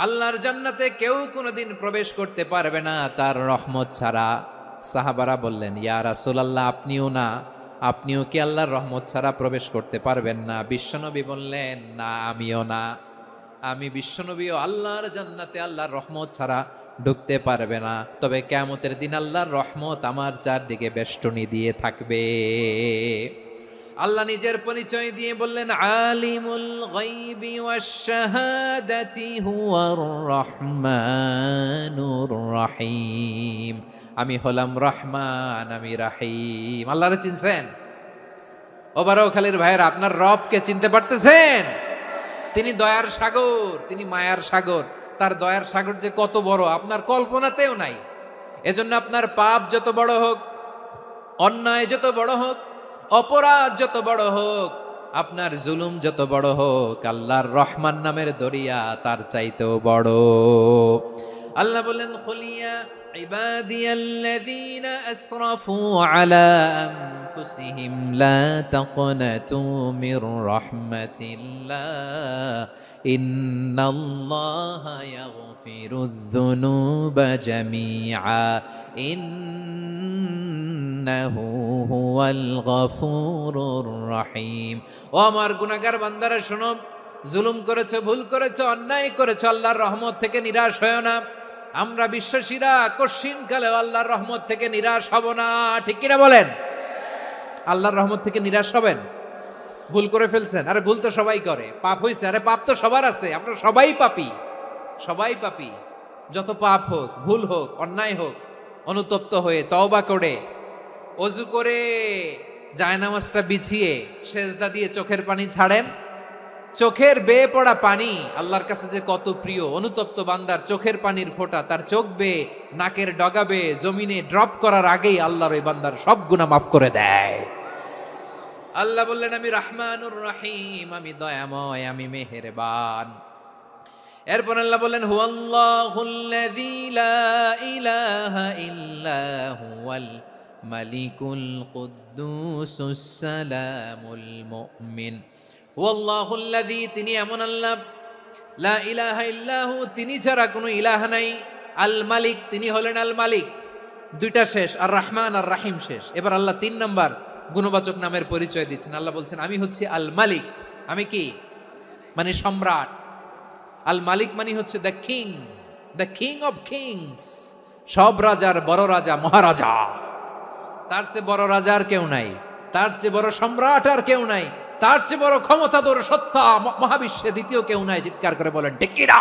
আল্লাহর জান্নাতে কেউ কোনোদিন প্রবেশ করতে পারবে না তার রহমত ছাড়া। সাহাবারা বললেন, ইয়া রাসূলুল্লাহ, আপনিও কি আল্লাহর রহমত ছাড়া প্রবেশ করতে পারবেন না? বিশ্বনবী বললেন, না, আমিও না। আমি বিশ্বনবীও আল্লাহর জান্নাতে আল্লাহর রহমত ছাড়া ঢুকতে পারবে না। তবে কিয়ামতের দিন আল্লাহর রহমত আমার চারদিকে বেষ্টনী দিয়ে থাকবে। আল্লাহ নিজের পরিচয় দিয়ে বললেন, আলিমুল গায়বি ওয়াশ শাহাদাতি হুয়ার রহমানুর রহিম। আমি হলাম রহমান, আমি রাহিম। আল্লাহরে চিনছেন? ওবারখালীর ভাইয়েরা, আপনার রবকে চিনতে পারতেছেন? তিনি দয়ার সাগর, তিনি মায়ার সাগর। তার দয়ার সাগর যে কত বড় আপনার কল্পনাতেও নাই। এজন্য আপনার পাপ যত বড় হোক, অন্যায় যত বড় হোক, অপরাধ যত বড় হোক, আপনার জুলুম যত বড় হোক, আল্লাহর রহমান নামের দরিয়া তার চাইতেও বড়। আল্লাহ বলেন, খুলিয়া ইবাদিয়াল্লাযীনা আসরাফু আলা আনফুসিহিম লা তাকনাতু মির রাহমাতিল্লাহ ইন্নাল্লাহা ইয়াগফিরুয যুনুবা জামিআ ইন্নাহু হুয়াল গফুরুর রহিম। ও আমার গুনাহগার বান্দারা, শোনো, জুলুম করেছো, ভুল করেছো, অন্যায় করেছো, আল্লাহর রহমত থেকে নিরাশ হয়ো না। আমরা বিশ্বাসীরা কঠিনকালে আল্লাহর রহমত থেকে নিরাশ হব না। ঠিক কিনা বলেন? আল্লাহর রহমত থেকে নিরাশ হবেন? ভুল করে ফেলছেন, আরে ভুল তো সবাই করে। পাপ হয়েছে, আরে পাপ তো সবার আছে। আমরা সবাই পাপী, সবাই পাপী। যত পাপ হোক, ভুল হোক, অন্যায় হোক, অনুতপ্ত হয়ে তওবা করে, ওযু করে, জায়নামাজটা বিছিয়ে সেজদা দিয়ে চোখের পানি ছাড়েন। চোখের বেয়ে পড়া পানি আল্লাহর কাছে যে কত প্রিয়। অনুতপ্ত বান্দার চোখের পানির ফোঁটা তার চোখ বেয়ে, নাকের ডগা বেয়ে জমিনে ড্রপ করার আগেই আল্লাহর ওই বান্দার সব গুনাহ মাফ করে দেয়। আল্লাহ বললেন, আমি রহমানুর রহিম, আমি দয়াময়, আমি মেহেরবান। এরপর আল্লাহ বললেন, হুয়াল্লাহুল্লাযী লা ইলাহা ইল্লা হুয়াল মালিকুল কুদ্দুসুস সালামুল মুমিন। হুয়াল্লাহুল্লাযী, তিনি এমন আল্লাহ, লা ইলাহা ইল্লাহু, তিনি ছাড়া কোনো ইলাহ নাই। আল মালিক, তিনি হলেন আল মালিক। দুইটা শেষ, আর রহমান আর রাহিম শেষ। এবার আল্লাহ 3 নাম্বার গুণবাচক নামের পরিচয় দিচ্ছেন। আল্লাহ বলছেন, আমি হচ্ছি আল মালিক। আমি কি? মানে সম্রাট। আল মালিক মানে হচ্ছে the king, the king of kings. সব রাজার বড় রাজা, মহারাজা। তার চেয়ে বড় রাজা আর কেউ নাই, তার চেয়ে বড় সম্রাট আর কেউ নাই, তার চেয়ে বড় ক্ষমতাধর সত্তা মহাবিশ্বে দ্বিতীয় কেউ নাই। চিৎকার করে বলেন, ঠিক কিনা?